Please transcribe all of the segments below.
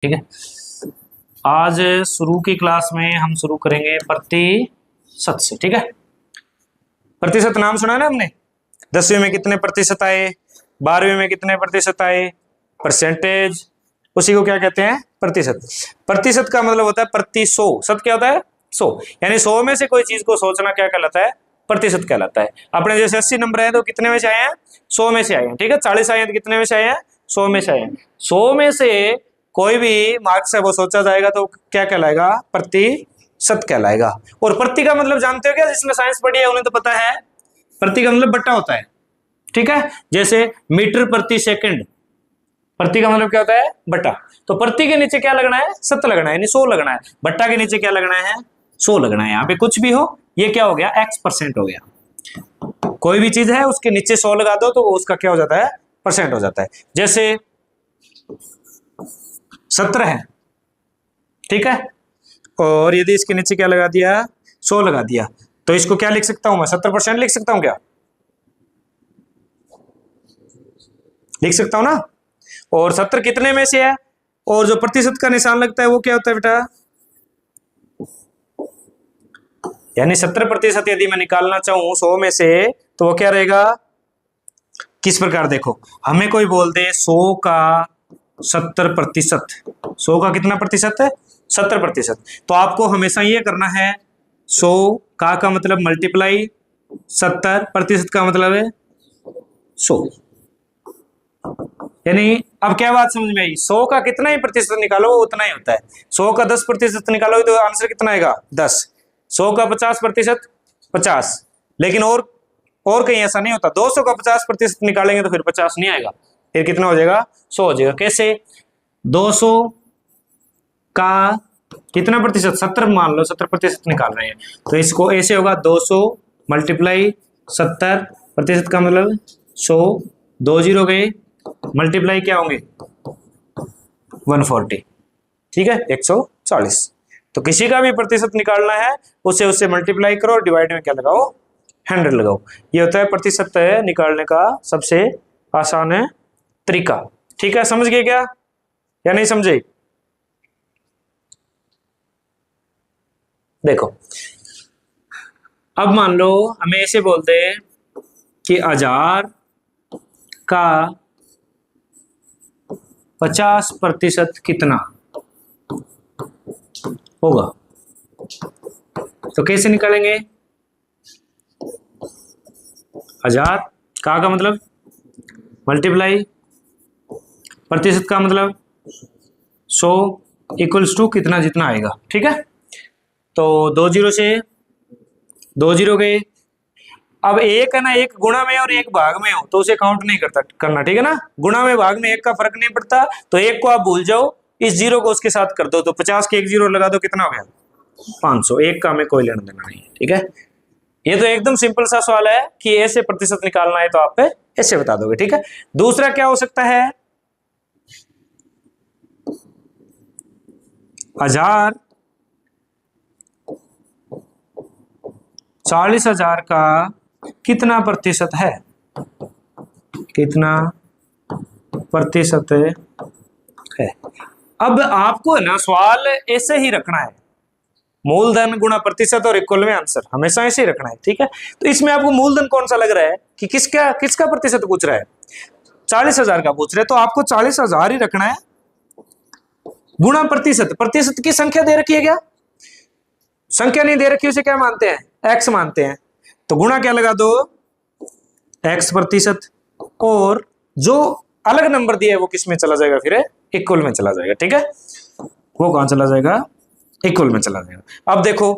ठीक है। आज शुरू की क्लास में हम शुरू करेंगे प्रतिशत से। ठीक है, प्रतिशत नाम सुना ना हमने, 10वीं में कितने प्रतिशत आए, 12वीं में कितने प्रतिशत आए, परसेंटेज, उसी को क्या कहते हैं, प्रतिशत। प्रतिशत का मतलब होता है प्रति सौ। शत क्या होता है, 100, यानी 100 में से कोई चीज को सोचना क्या कहलाता है, प्रतिशत कहलाता है। अपने जैसे 80 नंबर है तो कितने में से आए हैं, 100 में से आए हैं। ठीक है, 40 आए हैं तो कितने में से आए हैं, 100 में से आए हैं। 100 में से कोई भी मार्क्स है वो सोचा जाएगा तो क्या कहलाएगा, प्रतिशत कहलाएगा। और प्रति का मतलब जानते हो क्या, जिसने साइंस पढ़ी है उन्हें तो पता है, प्रति का मतलब बट्टा होता है। ठीक है, जैसे मीटर प्रति सेकंड, प्रति का मतलब क्या होता है, बट्टा। तो प्रति के नीचे क्या लगना है, सत लगना है, यानी 100 लगना है। बट्टा के नीचे क्या लगना है, 100 लगना है। यहाँ पे कुछ भी हो, ये क्या हो गया, x% हो गया। कोई भी चीज है उसके नीचे 100 लगा दो तो उसका क्या हो जाता है, परसेंट हो जाता है। जैसे 17 है, ठीक है, और यदि इसके नीचे क्या लगा दिया, 100 लगा दिया, तो इसको क्या लिख सकता हूं मैं, 70% लिख सकता हूं क्या, लिख सकता हूं ना। और 70 कितने में से है, और जो प्रतिशत का निशान लगता है वो क्या होता है बेटा, यानी 70% यदि मैं निकालना चाहूं 100 में से तो वो क्या रहेगा, किस प्रकार, देखो हमें कोई बोल दे 100 का 70%, 100 का कितना प्रतिशत है, 70%, तो आपको हमेशा ये करना है 100 का मतलब मल्टीप्लाई 70% का मतलब है 100। यानी अब क्या बात समझ में आई, 100 का कितना ही प्रतिशत निकालो वो उतना ही होता है। 100 का 10% निकालोगे तो आंसर कितना आएगा, 10। 100 का 50%, 50। लेकिन और कहीं ऐसा नहीं होता, 200 का 50% निकालेंगे तो फिर 50 नहीं आएगा, फिर कितना हो जाएगा, 100 हो जाएगा। कैसे, 200 का कितना प्रतिशत, 70 मान लो, 70% निकाल रहे हैं तो इसको ऐसे होगा, 200 मल्टीप्लाई 70% का मतलब 100, 2 जीरो गए, मल्टीप्लाई क्या होंगे 140, ठीक है, 140। तो किसी का भी प्रतिशत निकालना है उसे उससे मल्टीप्लाई करो और डिवाइड में क्या लगाओ, 100 लगाओ। ये होता है प्रतिशत निकालने का सबसे आसान है तरीका। ठीक है, समझ गए क्या या नहीं समझे। देखो अब मान लो हमें ऐसे बोलते हैं कि 1000 का 50% कितना होगा, तो कैसे निकालेंगे, 1000 का मतलब मल्टीप्लाई प्रतिशत का मतलब 100 इक्वल्स टू कितना, जितना आएगा। ठीक है, तो 2 जीरो से 2 जीरो गए। अब एक है ना, एक गुणा में और एक भाग में हो तो उसे काउंट नहीं करना, ठीक है ना। गुणा में भाग में एक का फर्क नहीं पड़ता, तो एक को आप भूल जाओ, इस जीरो को उसके साथ कर दो, तो 50 के एक जीरो लगा दो, कितना हो गया 500। एक का हमें कोई लेना देना नहीं है। ठीक है, ये तो एकदम सिंपल सा सवाल है कि ऐसे प्रतिशत निकालना है तो आप ऐसे बता दोगे। ठीक है, दूसरा क्या हो सकता है, 1000 40,000 का कितना प्रतिशत है, कितना प्रतिशत है। अब आपको है ना सवाल ऐसे ही रखना है, मूलधन गुणा प्रतिशत और इक्वल में आंसर, हमेशा ऐसे ही रखना है। ठीक है, तो इसमें आपको मूलधन कौन सा लग रहा है कि किसका प्रतिशत पूछ रहा है, 40,000 का पूछ रहे हैं, तो आपको 40,000 ही रखना है, गुणा प्रतिशत, प्रतिशत की संख्या दे रखी है क्या, संख्या नहीं दे रखी, उसे क्या मानते हैं, x मानते हैं, तो गुणा क्या लगा दो, x%, और जो अलग नंबर दिया है वो किस में चला जाएगा, फिर इक्वल में चला जाएगा। ठीक है, वो कहां चला जाएगा, इक्वल में चला जाएगा। अब देखो,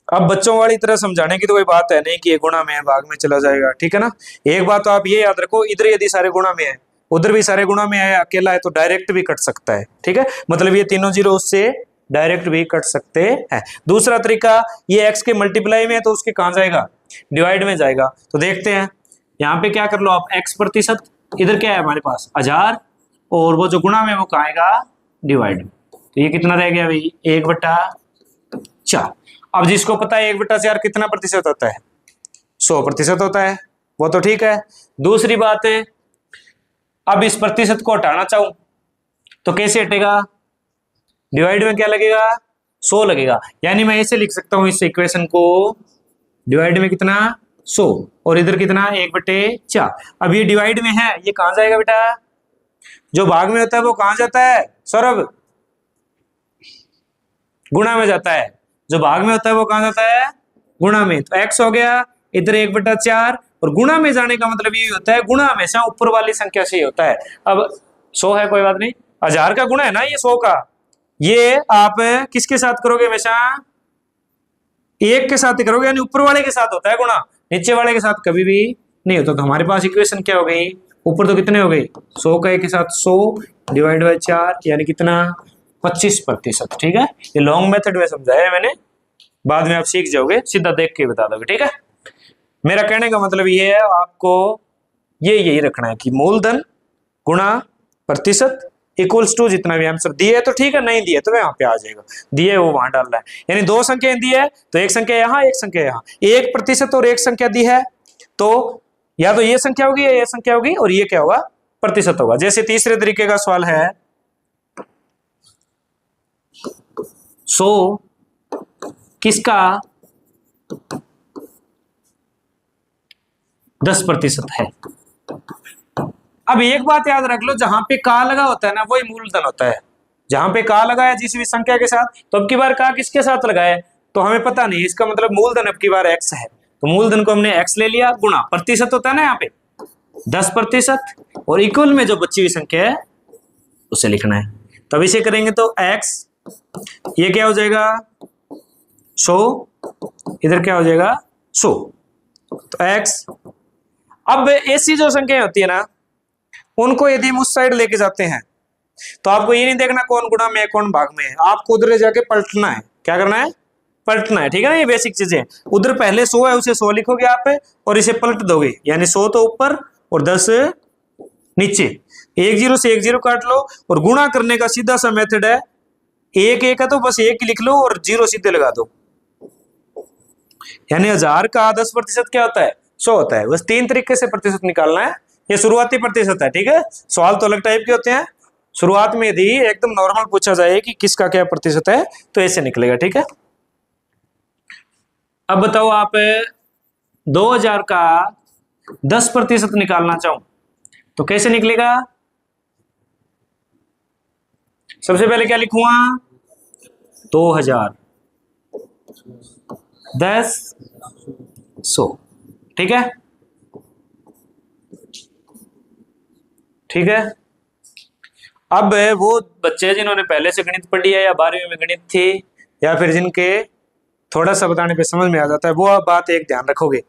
अब बच्चों वाली तरह समझाने की तो कोई बात है नहीं कि ये गुणा में है भाग में चला जाएगा। ठीक है ना, एक बात तो आप ये याद रखो, इधर यदि सारे गुणा में है उधर भी सारे गुणा में है, अकेला है तो डायरेक्ट भी कट सकता है। ठीक है, मतलब ये तीनों जीरो उससे डायरेक्ट भी कट सकते हैं। दूसरा तरीका, ये x के मल्टीप्लाई में है तो उसके कहां जाएगा, डिवाइड में जाएगा। तो देखते हैं, यहाँ पे क्या कर लो आप, x%, इधर क्या है हमारे पास 1000, और वो जो गुणा में वो कहाँ आएगा, डिवाइड में। तो ये कितना रह गया भाई, 1/4। अब जिसको पता है 1/4 कितना प्रतिशत होता है, 100% होता है, वो तो ठीक है। दूसरी बात है, अब इस प्रतिशत को हटाना चाहूं तो कैसे हटेगा, डिवाइड में क्या लगेगा, 100 लगेगा। यानी मैं ऐसे लिख सकता हूं इस इक्वेशन को, डिवाइड में कितना 100 और इधर कितना 1/4। अब ये डिवाइड में है, ये कहां जाएगा बेटा, जो भाग में होता है वो कहां जाता है सौरभ, गुणा में जाता है। जो भाग में होता है वो कहां जाता है, गुणा में। तो x हो गया, इधर 1/4 और गुणा में जाने का मतलब ये होता है, गुणा हमेशा ऊपर वाली संख्या से ही होता है। अब 100 है कोई बात नहीं, 1000 का गुणा है ना ये 100 का, ये आप किसके साथ करोगे, हमेशा 1 के साथ ही करोगे, यानी ऊपर वाले के साथ होता है गुणा, नीचे वाले के साथ कभी भी नहीं होता। तो हमारे पास इक्वेशन क्या हो गई, ऊपर तो कितने हो गए 100 का 1 के साथ 100 डिवाइड बाय 4 यानी कितना 25%। ठीक है, ये लॉन्ग मेथड में समझाया है मैंने, बाद में आप सीख जाओगे, सीधा देख के बता दोगे। ठीक है, मेरा कहने का मतलब ये है, आपको ये यही रखना है कि मूलधन गुणा प्रतिशत इक्वल्स टू जितना भी आंसर दिए है तो ठीक है, नहीं दिए तो वहां पे आ जाएगा, दिए वो वहां डालना है। यानी दो संख्या दी है तो एक संख्या यहाँ एक संख्या यहाँ, 1% और एक संख्या दी है तो या तो ये संख्या होगी या ये संख्या होगी, और ये क्या होगा प्रतिशत होगा। जैसे तीसरे तरीके का सवाल है 100 किसका 10% है। अब एक बात याद रख लो, जहां पे का लगा होता है ना वही मूलधन होता है। जहां पे का लगा है जिस भी संख्या के साथ, तो अब की बार का किसके साथ लगाया है तो हमें पता नहीं, इसका मतलब मूलधन अब की बार x है, तो मूलधन को हमने x ले लिया, गुणा प्रतिशत होता है ना यहाँ पे 10%, और इक्वल में जो बची हुई संख्या है उसे लिखना है। तब इसे करेंगे तो x ये क्या हो जाएगा 100, इधर क्या हो जाएगा 100, तो x। अब ऐसी जो संख्या होती है ना उनको यदि हम उस साइड लेके जाते हैं तो आपको ये नहीं देखना कौन गुणा में है कौन भाग में है, आपको उधर जाके पलटना है। क्या करना है, पलटना है। ठीक है ना, ये बेसिक चीजें। उधर पहले 100 है उसे 100 लिखोगे आप और इसे पलट दोगे, यानी 100 तो ऊपर और 10 नीचे, 1 0 से 1 0 काट लो, और गुणा करने का सीधा सा मेथड है, 1 1 है तो बस 1 लिख लो और 0 सीधे लगा दो। यानी 1000 का 10% क्या होता है 100 होता है। बस 3 तरीके से प्रतिशत निकालना है, ये शुरुआती प्रतिशत है। ठीक है, सवाल तो अलग टाइप के होते हैं, शुरुआत में यदि एकदम नॉर्मल पूछा जाए कि किसका क्या प्रतिशत है तो ऐसे निकलेगा। ठीक है, अब बताओ आप 2000 का 10% निकालना चाहो तो कैसे निकलेगा। सबसे पहले क्या लिखूंगा 2000 10 100। ठीक है, ठीक है। अब वो बच्चे जिन्होंने पहले से गणित पढ़ी है या 12वीं में गणित थी, या फिर जिनके थोड़ा सा बताने पे समझ में आ जाता है, वो बात एक ध्यान रखोगे,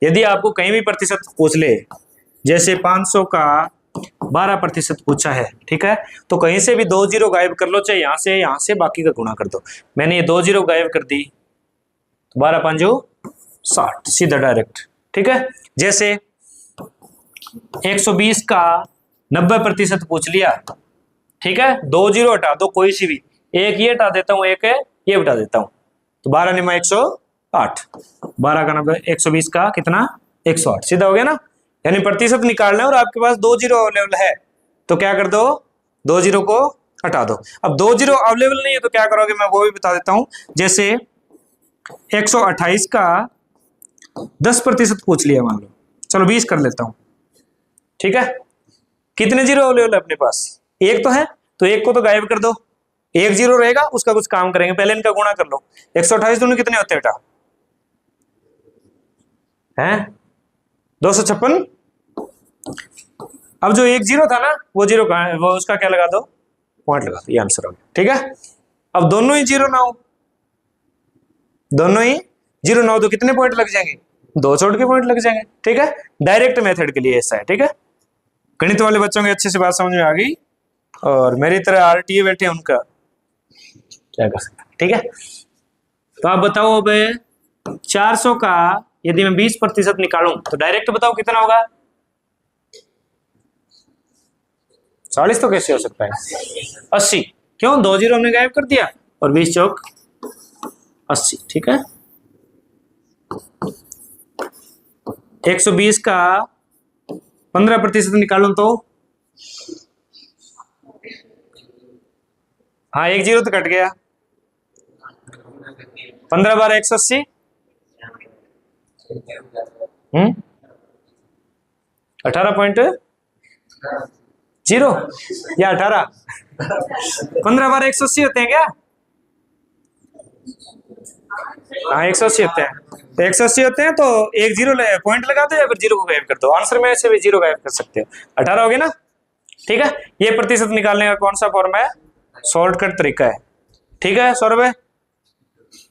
यदि आपको कहीं भी प्रतिशत पूछ ले, जैसे 500 का 12% पूछा है, ठीक है, तो कहीं से भी 2 0 गायब कर लो, चाहे यहाँ से बाकी का गुणा कर दो। मैंने ये 2 0 गायब कर दी, 12 5 60 सीधा डायरेक्ट। ठीक है, जैसे 120 का 90% पूछ लिया, ठीक है, 2 0 हटा दो कोई सी भी, एक ये हटा देता हूं एक ये हटा देता हूं, तो 12 निमा 108, 12 का 90 120 का कितना 108, सीधा हो गया ना। यानी प्रतिशत निकालना है और आपके पास 2 0 अवेलेबल है तो क्या कर दो 2 0 को हटा दो। अब 2 0 अवेलेबल नहीं है तो क्या करोगे मैं वो भी बता देता हूं। जैसे 128 का 10% पूछ लिया, मान लो, चलो 20 कर लेता हूं। ठीक है, कितने जीरो अवेलेबल है अपने पास, एक तो है, तो एक को तो गायब कर दो, एक 0 रहेगा उसका कुछ काम करेंगे, पहले इनका गुणा कर लो। 128 दोनों कितने होते हैं बेटा, हैं 256। अब जो एक 0 था ना वो 0 कहां है, वो उसका क्या लगा दो पॉइंट लगा दो, ये आंसर हो गया। ठीक है, अब दोनों ही 0 ना हो, दोनों ही 0 ना हो तो कितने पॉइंट लग जाएंगे, 2 छोड़ के पॉइंट लग जाएंगे। ठीक है, डायरेक्ट मेथड के लिए ऐसा है। ठीक है, गणित वाले बच्चों के अच्छे से बात समझ में आ गई, और मेरी तरह आरटीए बैठे हैं उनका क्या कर सकते। ठीक है, तो आप बताओ अब 400 का यदि मैं 20% निकालूं तो डायरेक्ट बताओ कितना होगा, 40 तो कैसे हो सकता है 80, क्यों 2 0 हमने गायब कर दिया और 20 चौक 80। ठीक है, 120 का 15% निकालूं तो हाँ, 1 जीरो तो कट गया। 15 बार 180। 18.0 या 18। 15 बार 180 होते हैं क्या? हाँ, 180 होते हैं। तो 180 होते हैं तो 1 जीरो पॉइंट लगा दो या फिर जीरो को गायब कर दो। आंसर में से भी जीरो गायब कर सकते हो। 18 हो गया ना? ठीक है, ये प्रतिशत निकालने का कौन सा फॉर्म है? शॉर्टकट तरीका है। ठीक है सौरभ,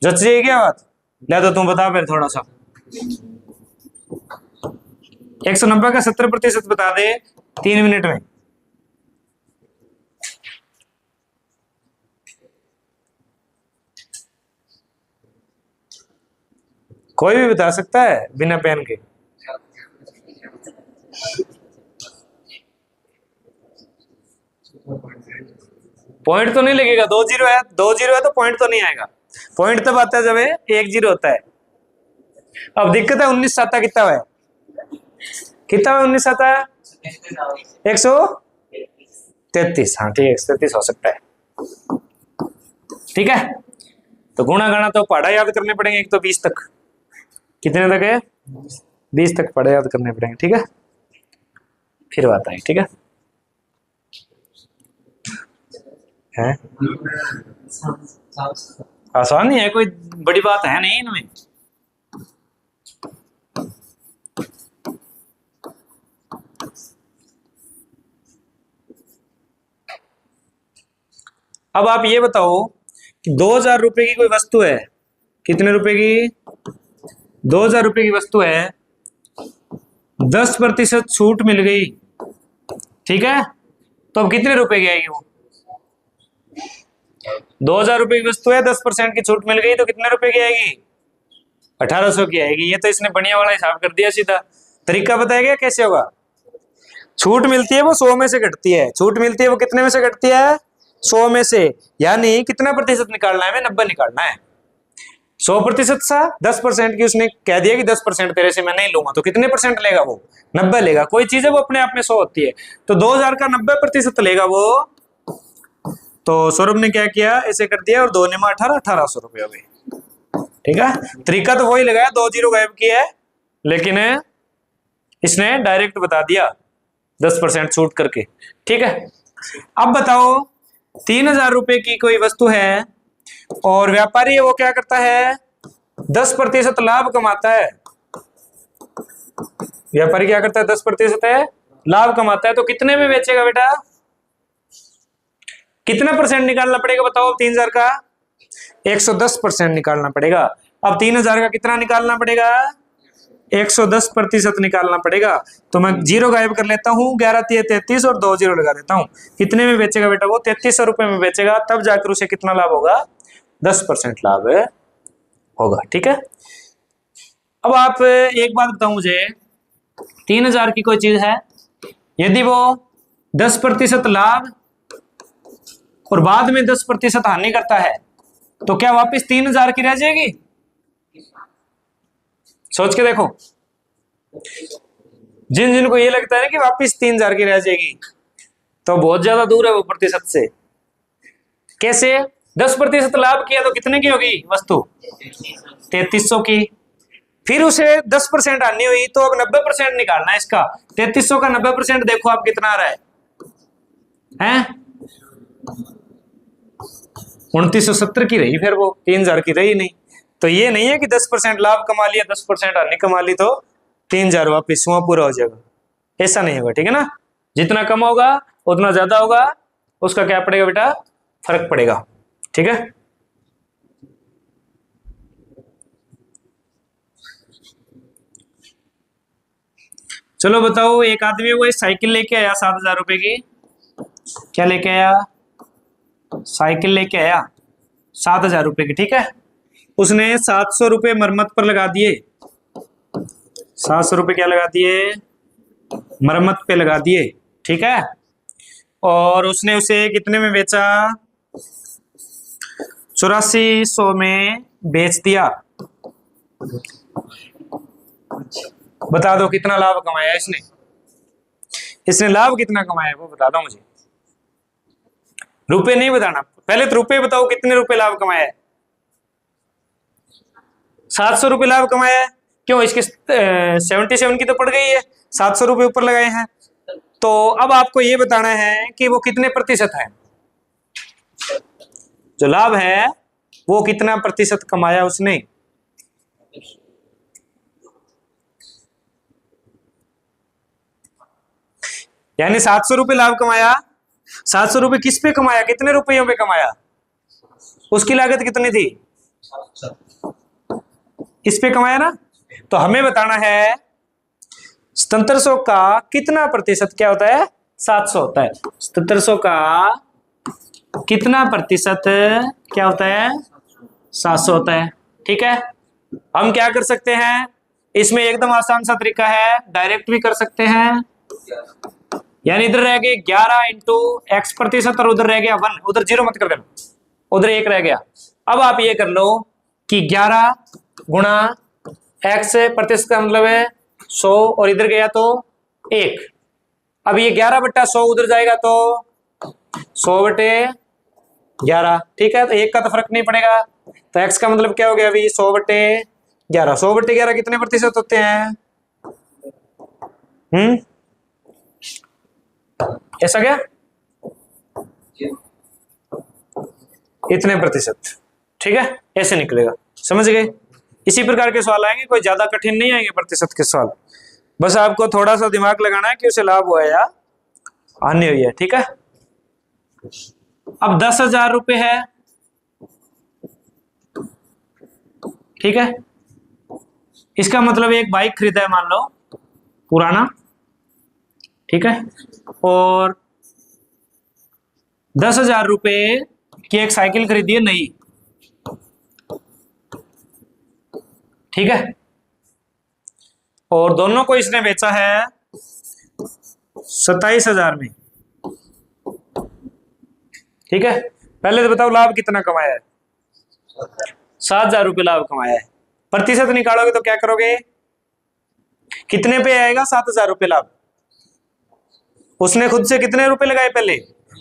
जच जाएगी क्या बात? ले तो तुम बता फिर थोड़ा सा। 190 का 70% बता दे 3 मिनट में। कोई भी बता सकता है बिना पेन के। पॉइंट तो नहीं लगेगा, 2 जीरो है, 2 जीरो है तो पॉइंट तो नहीं आएगा। पॉइंट तब आता है जब 1 जीरो होता है। अब दिक्कत है 19 साता कितना है? कितना है 19 साता? 133। हाँ ठीक है, 133 हो सकता है। ठीक है, तो गुणा गाना तो पढ़ा याद करने पड़ेंगे। एक तो 20 तक, कितने तक है? 20 तक पढ़ा याद करने पड़ेंगे। ठीक है, फिर बात आई। ठीक है, आसान नहीं है, कोई बड़ी बात है नहीं इनमें। अब आप ये बताओ कि 2000 रुपए की कोई वस्तु है। कितने रुपए की? 2000 रुपए की वस्तु है, 10% छूट मिल गई। ठीक है, तो अब कितने रुपए की आएगी वो? 2000 रुपए की वस्तु है, 10% की छूट मिल गई तो कितने रुपए की आएगी? 1800 की आएगी। ये तो इसने बढ़िया वाला हिसाब कर दिया सीधा। तरीका बताया गया कैसे होगा? छूट मिलती है वो 100 में से घटती है। छूट मिलती है वो कितने में से घटती है? 100 में से। यानी कितना प्रतिशत निकालना है? हमें 90 निकालना है। 100% सा 10% की उसने कह दिया कि 10% तेरे से मैं नहीं लूंगा, तो कितने परसेंट लेगा वो? 90 लेगा। कोई चीज है वो अपने आप में 100 होती है, तो 2000 का 90% लेगा वो। तो सौरभ ने क्या किया, ऐसे कर दिया और 2 ने 18, 1800 रुपये हो गए। ठीक है, तरीका तो वही लगाया, 2 जीरो गायब किया है, लेकिन इसने डायरेक्ट बता दिया 10% छूट करके। ठीक है, अब बताओ 3000 रुपए की कोई वस्तु है और व्यापारी है वो क्या करता है? 10% लाभ कमाता है। व्यापारी क्या करता है? 10% है लाभ कमाता है, तो कितने में बेचेगा बेटा? कितना परसेंट निकालना पड़ेगा बताओ? 3000 का 110% निकालना पड़ेगा। अब 3000 का कितना निकालना पड़ेगा? 110% निकालना पड़ेगा। तो मैं जीरो गायब कर लेता हूँ, 11 3 33 और 2 जीरो लगा देता हूँ। कितने में बेचेगा बेटा? वो 3300 रुपए में बेचेगा, तब जाकर उसे कितना लाभ होगा? 10% लाभ होगा। ठीक है, अब आप एक बात बताओ मुझे, 3000 की कोई चीज है, यदि वो 10% लाभ और बाद में 10% हानि करता है, तो क्या वापस 3000 की रह जाएगी? सोच के देखो। जिन जिनको ये लगता है ना कि वापस 3000 की रह जाएगी, तो बहुत ज्यादा दूर है वो प्रतिशत से। कैसे? 10% लाभ किया तो कितने की होगी वस्तु? 3300 की। फिर उसे 10% हानि हुई, तो अब 90% निकालना है इसका। 3300 का 90% देखो आप कितना आ रहा है? 2970 की रही, फिर वो 3000 की रही नहीं। तो ये नहीं है कि 10% लाभ कमा लिया, 10% हानि कमा ली तो 3000 वापिस वहां पूरा हो जाएगा, ऐसा नहीं होगा। ठीक है ना, जितना कम होगा उतना ज्यादा होगा, उसका क्या पड़ेगा बेटा? फर्क पड़ेगा। ठीक है, चलो बताओ, एक आदमी वो साइकिल लेके आया 7000 रुपए की। क्या लेके आया? साइकिल लेके आया 7000 रुपए की। ठीक है, उसने 700 रुपए मरम्मत पर लगा दिए। 700 रुपए क्या लगा दिए? मरम्मत पे लगा दिए। ठीक है, और उसने उसे कितने में बेचा? 8400 में बेच दिया। बता दो कितना लाभ कमाया इसने? इसने लाभ कितना कमाया वो बता दो मुझे। रुपए नहीं बताना, पहले तो रुपए बताओ, कितने रुपए लाभ कमाया है? 700 रुपए लाभ कमाया है। क्यों? इसके 77 की तो पड़ गई है, 700 रुपए ऊपर लगाए हैं। तो अब आपको ये बताना है कि वो कितने प्रतिशत है, जो लाभ है वो कितना प्रतिशत कमाया उसने। यानी 700 रुपए लाभ कमाया, 700 रुपए किस पे कमाया, कितने रुपयों पे कमाया, उसकी लागत कितनी थी, इस पे कमाया ना। तो हमें बताना है 7700 का कितना प्रतिशत क्या होता है, 700 होता है। 7700 का कितना प्रतिशत क्या होता है, 700 होता है। ठीक है, हम क्या कर सकते हैं, इसमें एकदम आसान सा तरीका है, डायरेक्ट भी कर सकते हैं। यानी इधर रह गए 11 इंटू एक्स प्रतिशत और उधर रह गया 1, उधर 0 मत कर देना, उधर 1 रह गया। अब आप ये कर लो कि 11 गुणा एक्स प्रतिशत का मतलब है 100 और इधर गया तो 1। अब ये 11/100 उधर जाएगा तो 100/11। ठीक है, तो 1 का तो फर्क नहीं पड़ेगा, तो एक्स का मतलब क्या हो गया अभी 100/11। 100/11 कितने प्रतिशत होते हैं, ऐसा क्या, इतने प्रतिशत। ठीक है, ऐसे निकलेगा, समझ गए। इसी प्रकार के सवाल आएंगे, कोई ज्यादा कठिन नहीं आएंगे प्रतिशत के सवाल, बस आपको थोड़ा सा दिमाग लगाना है कि उसे लाभ हुआ है या हानि हुई है। ठीक है, अब 10,000 रुपए है। ठीक है, इसका मतलब एक बाइक खरीदा है मान लो पुराना, ठीक है, और 10,000 रुपए की एक साइकिल खरीदी है नई। ठीक है, और दोनों को इसने बेचा है 27,000 में। ठीक है, पहले तो बताओ लाभ कितना कमाया है, 7,000 रुपये लाभ कमाया है। प्रतिशत निकालोगे तो क्या करोगे, कितने पे आएगा 7,000 रुपये लाभ। उसने खुद से कितने रुपए लगाए, पहले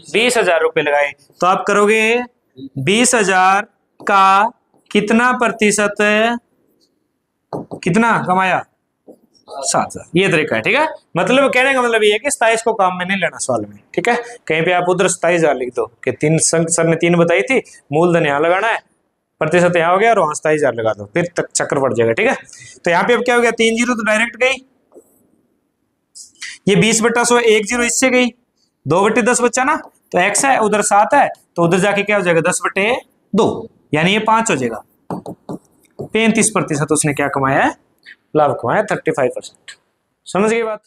20,000 रुपये लगाए, तो आप करोगे 20,000 का कितना प्रतिशत, कितना कमाया, 7,000। ये तरीका है। ठीक है, मतलब कहने का मतलब ये है कि 27 को काम में नहीं लेना सवाल में। ठीक है, कहीं पे आप उधर 27,000 लिख दो कि 3 सर ने 3 बताई थी, मूलधन यहाँ लगाना है, प्रतिशत यहाँ हो गया और वहां 27,000 लगा दो, फिर तक चक्कर पड़ जाएगा। ठीक है, तो यहाँ पे अब क्या हो गया, 3 जीरो तो डायरेक्ट गई, ये 20/100 1 जीरो इससे गई, 2/10 बच्चा ना, तो x है उधर 7 है, तो उधर जाके क्या हो जाएगा 10/2, यानी ये 5 हो जाएगा। 35% उसने क्या कमाया है, लाभ कमाया 35%। समझ गई बात।